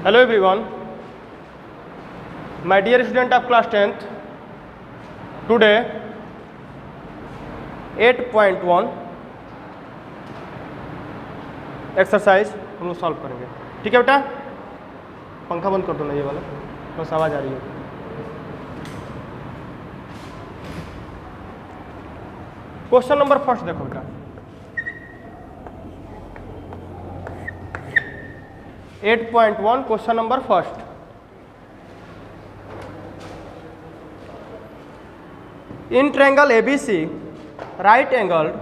Hello everyone, my dear student of class 10th. Today 8.1 exercise हम लोग solve करेंगे। ठीक है बेटा, पंखा बंद कर दो ना, ये वाला बस आवाज़ आ रही है। क्वेश्चन नंबर फर्स्ट देखो बेटा, 8.1 question number first. In triangle ABC, right angled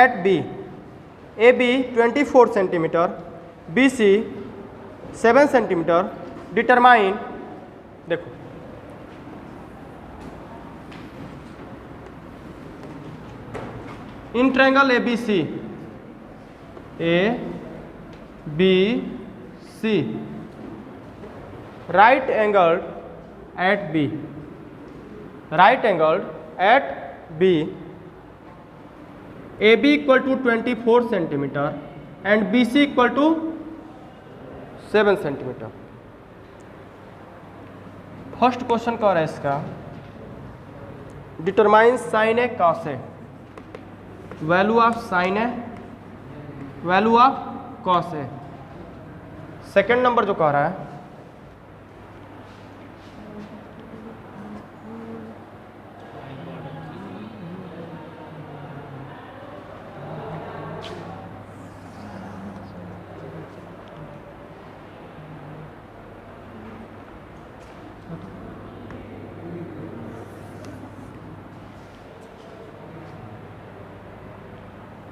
at B, AB 24 cm, BC 7 cm, determine, देखो in triangle ABC, ABC, right angled at B, right angled at B, AB equal to 24 cm and BC equal to 7 cm। First question क्या है इसका, determine sine A cos A, value of sine A, value of cos A. Second number जो कह रहा है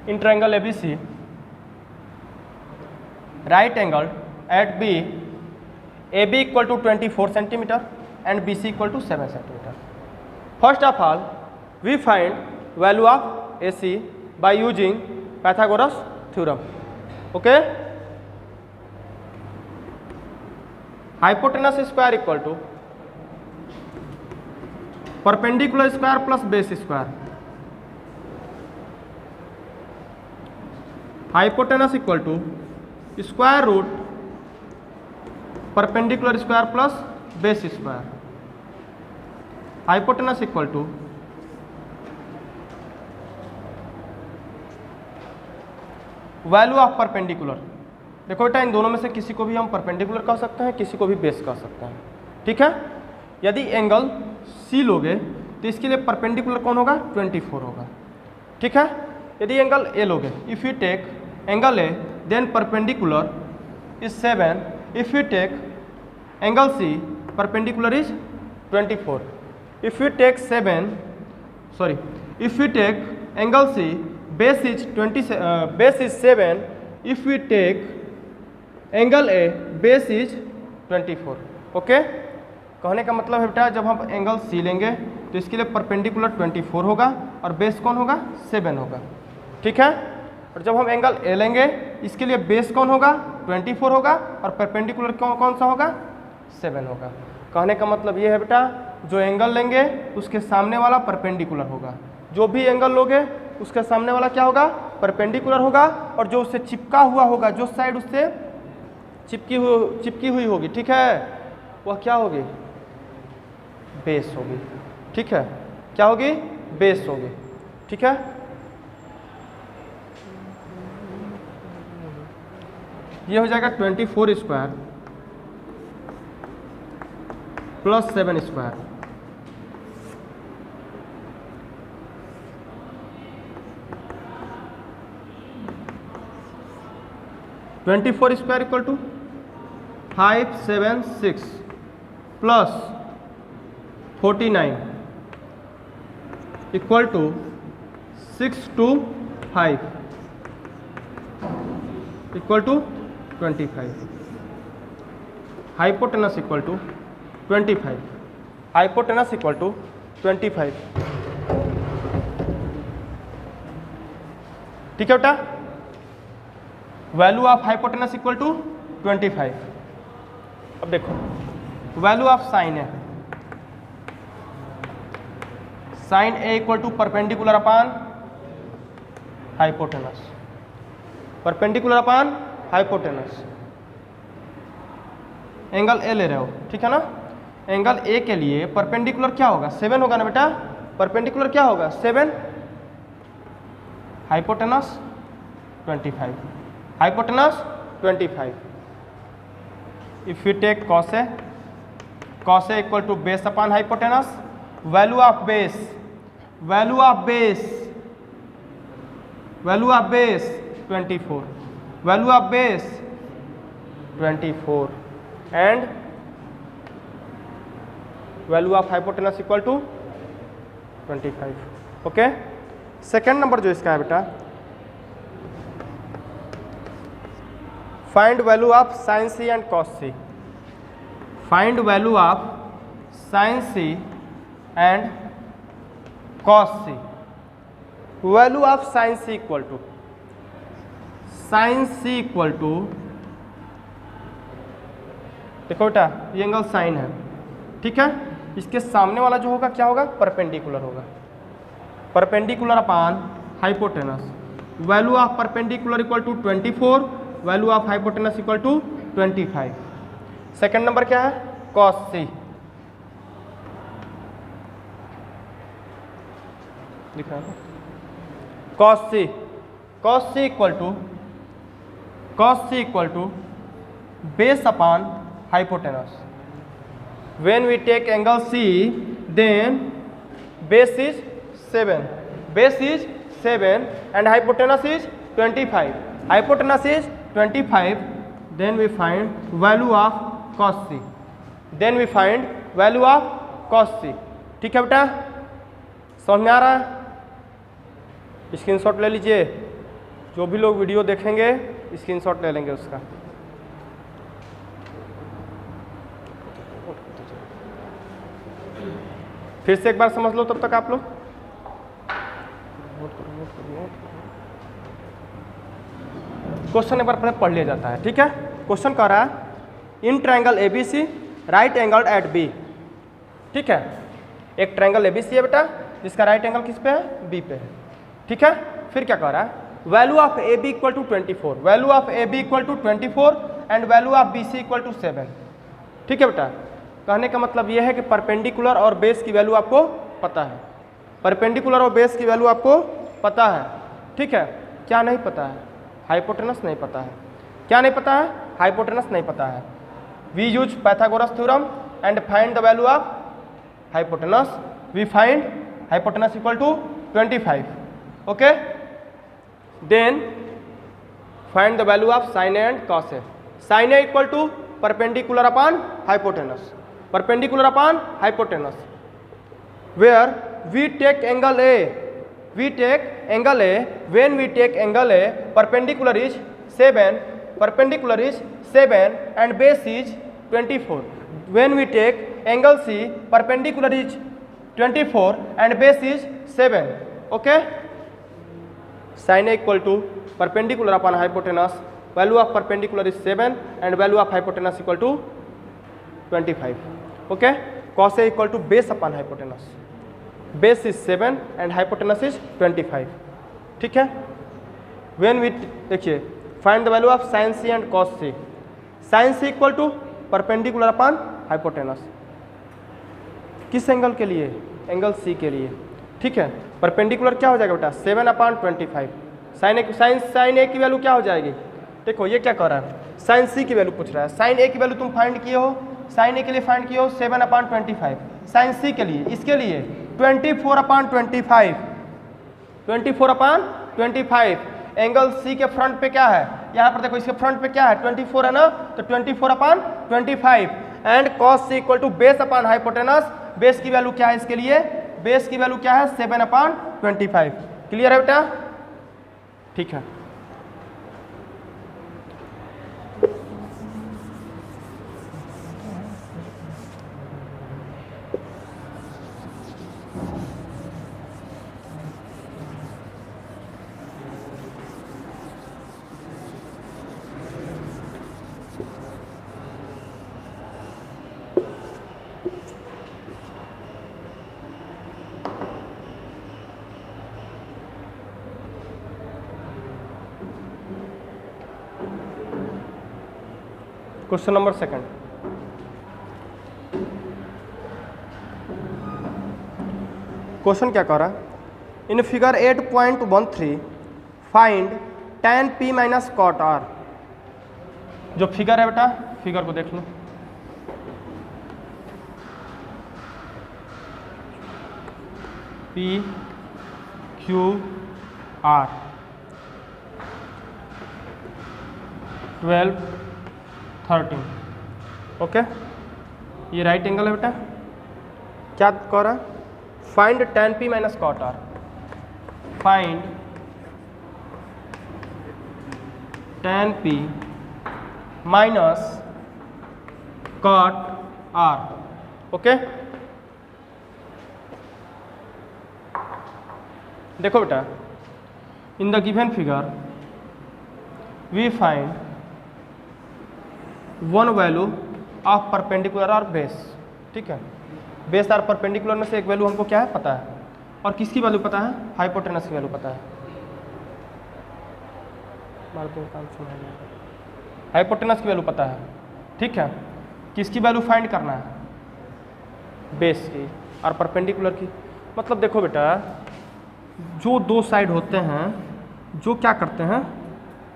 in triangle ABC, right angle at B, AB equal to 24 cm and BC equal to 7 cm. First of all, we find value of AC by using Pythagoras theorem. Okay? Hypotenuse square equal to perpendicular square plus base square. Hypotenuse equal to square root perpendicular square plus base square. Hypotenuse equal to value of perpendicular. देखो बेटा, इन दोनों में से किसी को भी हम perpendicular कह सकते हैं, किसी को भी बेस कह सकते हैं। ठीक है, यदि एंगल सी लोगे तो इसके लिए परपेंडिकुलर कौन होगा, 24 होगा। ठीक है, यदि एंगल ए लोगे, if you take angle A, then perpendicular is 7. If you take angle C, perpendicular is 24. If you take if you take angle C, base is 7. If we take angle A, base is 24. Okay, कहने का मतलब है बेटा, जब हम angle C लेंगे तो इसके लिए परपेंडिकुलर 24 होगा और बेस कौन होगा, 7 होगा। ठीक है, और जब हम एंगल ए लेंगे इसके लिए बेस कौन होगा, 24 होगा और परपेंडिकुलर कौन सा होगा, 7 होगा। कहने का मतलब ये है बेटा, जो एंगल लेंगे उसके सामने वाला परपेंडिकुलर होगा, जो भी एंगल लोगे उसके सामने वाला क्या होगा, परपेंडिकुलर होगा, और जो उससे चिपका हुआ होगा, जो साइड उससे चिपकी हुई होगी, ठीक है, वह क्या होगी, बेस होगी। ठीक है, क्या होगी, बेस होगी। ठीक है, ये हो जाएगा 24 square plus 7 square, square equal to 576 plus 49 equal to 625 equal to 25। Hypotenuse equal to 25, hypotenuse equal to 25। ठीक है बेटा, value of hypotenuse equal to 25। अब देखो वैल्यू ऑफ साइन है, sine A equal to perpendicular upon hypotenuse, perpendicular upon hypotenuse. Angle A ले रहे हो, ठीक है ना। एंगल ए के लिए परपेंडिकुलर क्या होगा, 7 होगा ना बेटा। परपेंडिकुलर क्या होगा 7, hypotenuse 25, hypotenuse 25। If you take cos A equal to base upon hypotenuse, value of base, value of base, value of base 24, value of base 24 and value of hypotenuse equal to 25। Okay, second number जो इसका है बेटा, find value of sine C and cos C, find value of sine C and cos C. Value of sine C equal to, sine C equal to, देखो बेटा ये angle sine है, ठीक है। इसके सामने वाला जो होगा क्या होगा, परपेंडिकुलर होगा, perpendicular upon hypotenuse. Value of perpendicular equal to 24, value of hypotenuse equal to 25। Second number क्या है, कॉस सी। दिख रहा है cos C, cos C equal to, cos C equal to base upon hypotenuse. When we take angle C, then base is 7, base is 7 and hypotenuse is 25, hypotenuse is 25, then we find value of cos C, then we find value of cos C। ठीक है बेटा, समझ में आ रहा है? Screenshot ले लीजिए, जो भी लोग वीडियो देखेंगे स्क्रीनशॉट ले लेंगे उसका। फिर से एक बार समझ लो तब तक आप लोग। क्वेश्चन एक बार पहले पढ़ लिया जाता है, ठीक है। क्वेश्चन कह रहा है in triangle ABC right angle at B, ठीक है। एक ट्रायंगल एबीसी है बेटा जिसका राइट एंगल किस पे है, बी पे है, ठीक है। फिर क्या कह रहा है, value of A B equal to 24, value of A B equal to 24 and value of B C equal to 7, ठीक है बेटा। कहने का मतलब यह है कि परपेंडिकुलर और बेस की वैल्यू आपको पता है, परपेंडिकुलर और बेस की वैल्यू आपको पता है, ठीक है। क्या नहीं पता है, हाइपोटेनस नहीं पता है। क्या नहीं पता है, हाइपोटेनस नहीं पता है। We use Pythagoras theorem and find the value of hypotenuse. We find hypotenuse equal to 25, okay. Then find the value of sine A and cos A. Sine A equal to perpendicular upon hypotenuse, perpendicular upon hypotenuse, where we take angle A, we take angle A, when we take angle A, perpendicular is 7, perpendicular is 7 and base is 24. When we take angle C, perpendicular is 24 and base is 7, okay. Sin A equal to perpendicular upon hypotenuse, value of perpendicular is 7 and value of hypotenuse equal to 25, okay. Cos A equal to base upon hypotenuse, base is 7 and hypotenuse is 25, ठीक है। When we देखिए find the value of sin C and cos C, sin C equal to perpendicular upon hypotenuse, किस angle के लिए, angle C के लिए, ठीक है। परपेंडिकुलर क्या हो जाएगा बेटा, 7 अपॉन 25। साइन ए की वैल्यू क्या हो जाएगी, देखो ये क्या कर रहा है, साइन सी की वैल्यू पूछ रहा है। साइन ए की वैल्यू तुम फाइंड किए हो, साइन ए के लिए फाइंड किए हो 7 अपॉन 25। साइन सी के लिए, इसके लिए 24 अपॉन 25, 24 अपॉन 25। एंगल सी के फ्रंट पे क्या है, यहाँ पर देखो इसके फ्रंट पे क्या है, 24 है ना, तो 24 upon 25 and cos C equal to base upon hypotenuse. Base की वैल्यू क्या है इसके लिए, बेस की वैल्यू क्या है 7 अपॉन 25। क्लियर है बेटा, ठीक है। क्वेश्चन नंबर सेकंड, क्वेश्चन क्या कह रहा है, in figure 8.13 find tan p minus cot r। जो फिगर है बेटा, फिगर को देख लो, p q r 12 13, ओके। ये राइट एंगल है बेटा। क्या कह रहा है, find tan p minus cot r, find tan p minus cot r, okay. देखो बेटा, in the given figure we find one value of perpendicular और बेस, ठीक है। बेस और परपेंडिकुलर में से एक वैल्यू हमको क्या है पता है, और किसकी वैल्यू पता है, हाइपोटेनस की वैल्यू पता है। हाइपोटेनस की वैल्यू पता है, ठीक है। किसकी वैल्यू फाइंड करना है, बेस की और परपेंडिकुलर की। मतलब देखो बेटा, जो दो साइड होते हैं, जो क्या करते हैं,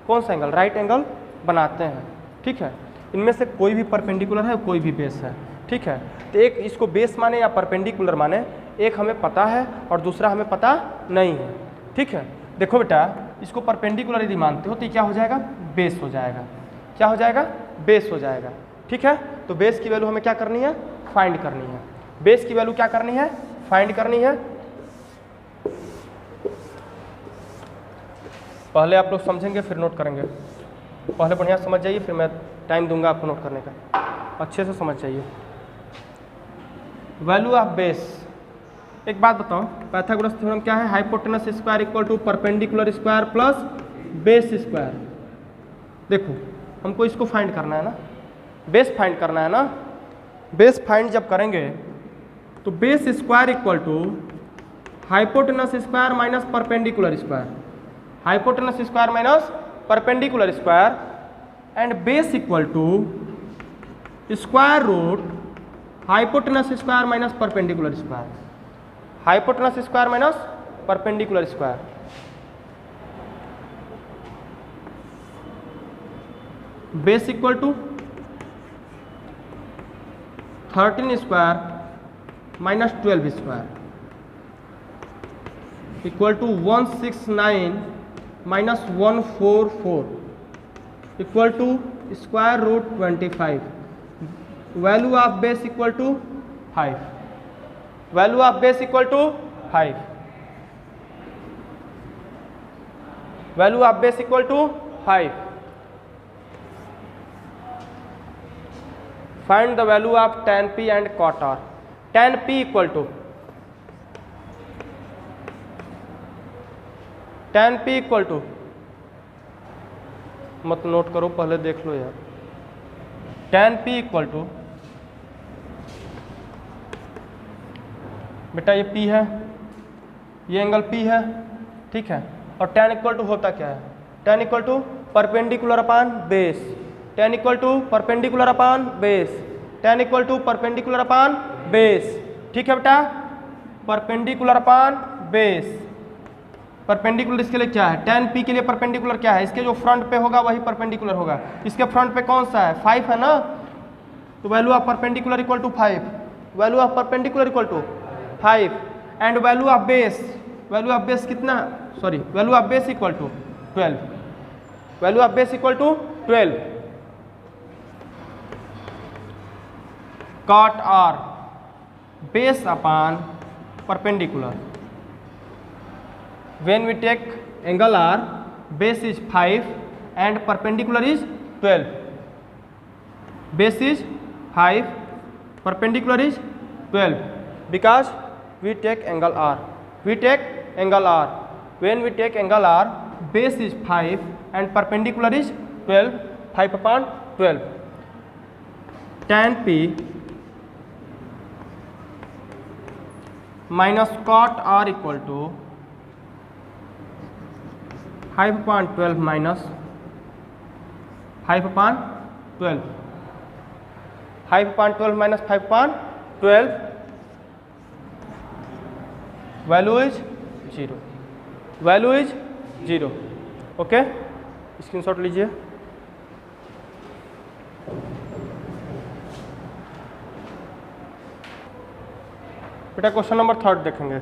कौन सा एंगल, राइट एंगल बनाते हैं, ठीक है। इनमें से कोई भी परपेंडिकुलर है, कोई भी बेस है, ठीक है। तो एक इसको बेस माने या परपेंडिकुलर माने, एक हमें पता है और दूसरा हमें पता नहीं है, ठीक है। देखो बेटा, इसको परपेंडिकुलर यदि मानते हो तो क्या हो जाएगा, बेस हो जाएगा। क्या हो जाएगा, बेस हो जाएगा, ठीक है। तो बेस की वैल्यू हमें क्या करनी है, फाइंड करनी है। बेस की वैल्यू क्या करनी है, फाइंड करनी है। पहले आप लोग समझेंगे फिर नोट करेंगे। पहले बढ़िया समझ जाइए, फिर मैं टाइम दूंगा आपको नोट करने का। अच्छे से समझ जाइए। वैल्यू ऑफ बेस, एक बात बताओ, पाइथागोरस थ्योरम क्या है, hypotenuse square equal to perpendicular square plus base square. देखो, हमको इसको फाइंड करना है ना, बेस फाइंड करना है ना। बेस फाइंड जब करेंगे तो base square equal to hypotenuse square minus perpendicular square, hypotenuse square minus perpendicular square, and base equal to square root hypotenuse square minus perpendicular square, hypotenuse square minus perpendicular square. Base equal to 13 square minus 12 square equal to 169 minus 144 equal to square root 25। Value of base equal to 5, value of base equal to 5, value of base equal to 5। Find the value of tan p and cot r। tan p equal to, tan p equal to, मत note करो, पहले देख लो यार। tan p equal to, बेटा ये p है, ये angle p है, ठीक है। और tan इक्वल टू होता क्या है, tan equal to perpendicular upon base, tan equal to perpendicular upon base, tan equal to perpendicular upon base, ठीक है बेटा। परपेंडिकुलर अपान बेस, परपेंडिकुलर इसके लिए क्या है, tan p के लिए परपेंडिकुलर क्या है, इसके जो फ्रंट पे होगा वही परपेंडिकुलर होगा। इसके फ्रंट पे कौन सा है, 5 है ना, तो value of perpendicular equal to 5, value of perpendicular equal to 5, and value of base, value of base कितना, sorry, value of base equal to 12, value of base equal to 12। cot r base upon perpendicular, when we take angle r, base is 5 and perpendicular is 12, base is 5, perpendicular is 12, because we take angle r, we take angle r, when we take angle r, base is 5 and perpendicular is 12, 5 upon 12, tan p minus cot r equal to 5 upon 12 minus 5 upon 12, 5 upon 12 minus 5 upon 12, value is 0, value is 0। Okay, screenshot लीजिए। बेटा question number 3 देखेंगे।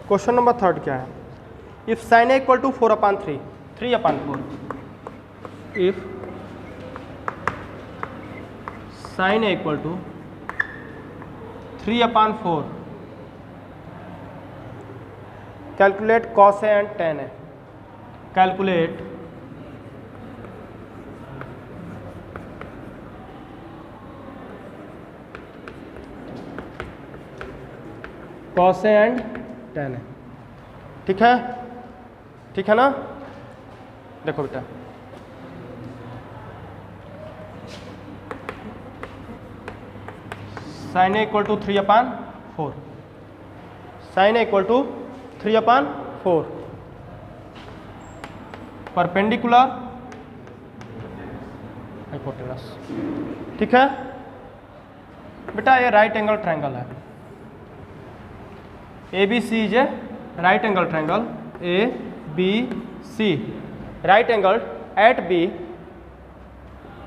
Question number 3 क्या है? If sine A equal to 4/3, 3/4, if sine A equal to 3/4, calculate cos A and tan A, calculate cos A and tan A. ठीक है, ठीक है ना? देखो बेटा, sine A equal to 3/4, sine A equal to 3/4, perpendicular hypotenuse. ठीक है बेटा, ये राइट एंगल ट्रायंगल है। ABC is a right angle triangle, ABC right angle at B।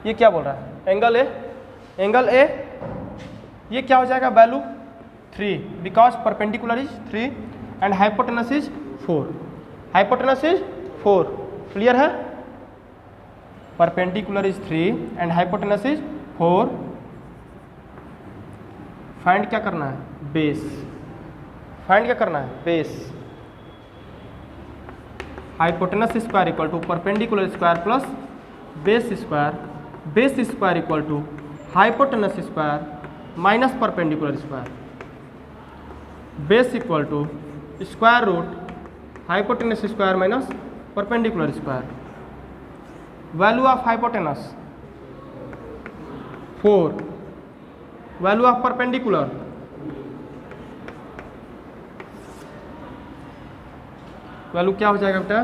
ये क्या बोल रहा है? एंगल ए, एंगल ए, ये क्या हो जाएगा? Value 3, because perpendicular is 3 and hypotenuse is 4, hypotenuse is 4। Clear है? Perpendicular is 3 and hypotenuse is 4। Find क्या करना है? बेस। फाइंड क्या करना है? Base. Hypotenuse square equal to perpendicular square plus base square, base square equal to hypotenuse square minus perpendicular square, base equal to square root hypotenuse square minus perpendicular square. Value of hypotenuse 4, value of perpendicular value क्या हो जाएगा बेटा?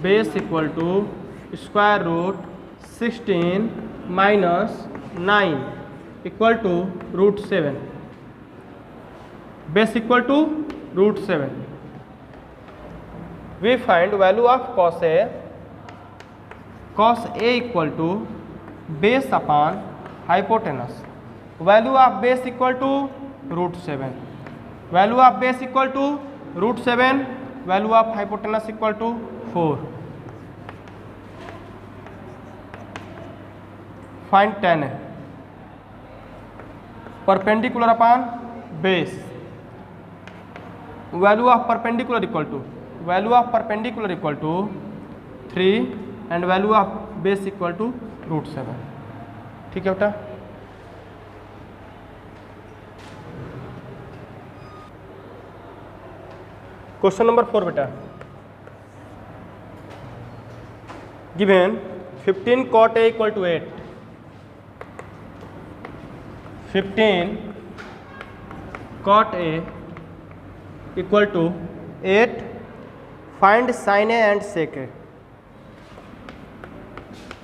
Base equal to square root 16 minus 9 equal to √7, base equal to √7। We find value of cos A, cos A equal to base upon hypotenuse. Value of base equal to √7, value of base equal to √7, value of hypotenuse equal to 4। Find tan है, perpendicular upon base. Value of perpendicular equal to, value of perpendicular equal to 3 and value of base equal to √7। ठीक है बेटा? Question number 4 बेटा, given 15 cot A equal to 8, 15 cot A equal to 8, find sin A and sec A,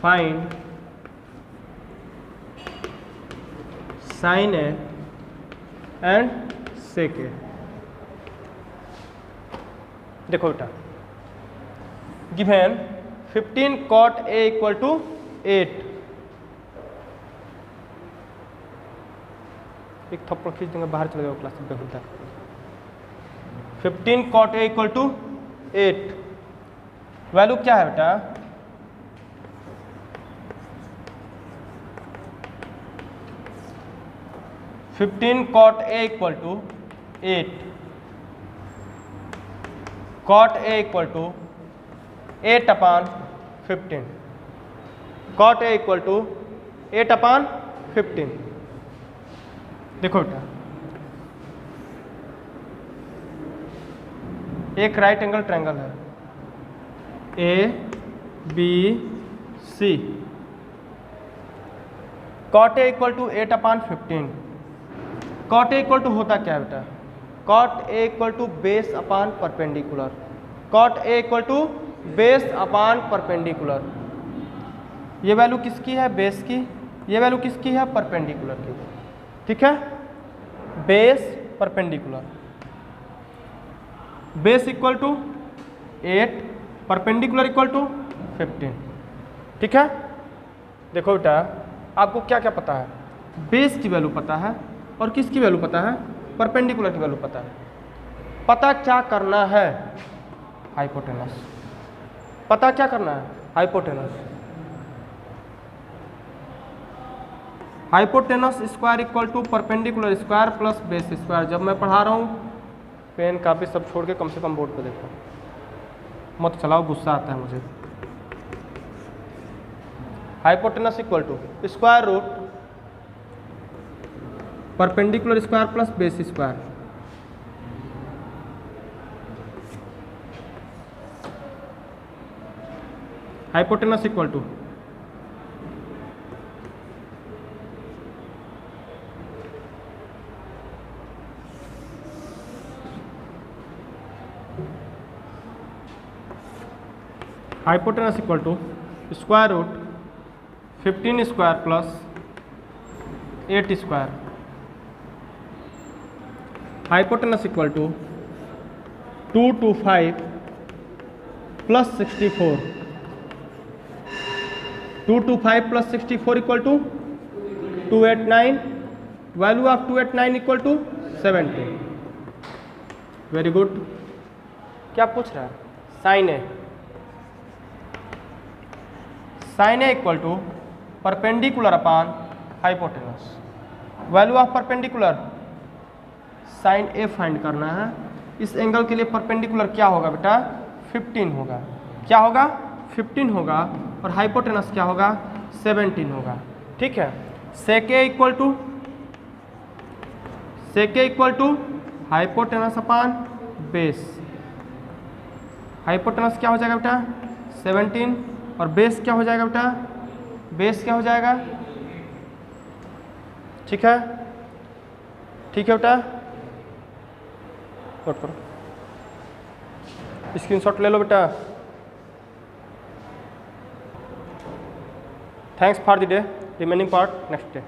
find sin A and sec A। देखो बेटा, given 15 cot A equal to 8, एक थप्पड़ खींच देंगे, बाहर चले जाओ क्लास में होता है। 15 cot A equal to 8, value क्या है बेटा? Fifteen cot A equal to 8, cot A equal to 8/15, cot A equal to 8/15। देखो बेटा, एक राइट एंगल ट्रायंगल है ABC, cot A equal to 8/15। cot A equal to होता क्या है बेटा? cot A equal to base upon perpendicular, cot A equal to base upon perpendicular. ये value किसकी है? बेस की। ये वैल्यू किसकी है? परपेंडिकुलर की। ठीक है? Base perpendicular, base equal to 8, perpendicular equal to 15। ठीक है, देखो बेटा आपको क्या क्या पता है, बेस की वैल्यू पता है और किसकी वैल्यू पता है, परपेंडिकुलर की वैल्यू पता है। पता क्या करना है, हाइपोटेनस। पता क्या करना है, hypotenuse. Hypotenuse square equal to perpendicular square plus base square. जब मैं पढ़ा रहा हूँ पेन कापी सब छोड़ के कम से कम बोर्ड पे देखो, मत चलाओ, गुस्सा आता है मुझे। Hypotenuse equal to square root perpendicular square plus base square. Hypotenuse equal to hypotenuse equal to square root 15 square plus 8 square. Hypotenuse equal to 2 to 5 plus 64। 2 to 5 plus 64 equal to 289। Value of 289 equal to 70। Very good. क्या पूछ रहा है, sine A. Sine A equal to perpendicular upon hypotenuse. Value of perpendicular sine A find करना है। इस angle के लिए perpendicular क्या होगा बेटा, 15 होगा। क्या होगा, 15 होगा। और हाइपोटेनस क्या होगा, 17 होगा। ठीक है, sec A equal to hypotenuse upon base. Hypotenuse क्या हो जाएगा बेटा, 17। और बेस क्या हो जाएगा बेटा, बेस क्या हो जाएगा। ठीक है, ठीक है बेटा, नोट करो, स्क्रीनशॉट ले लो बेटा। Thanks for the day, remaining part next day.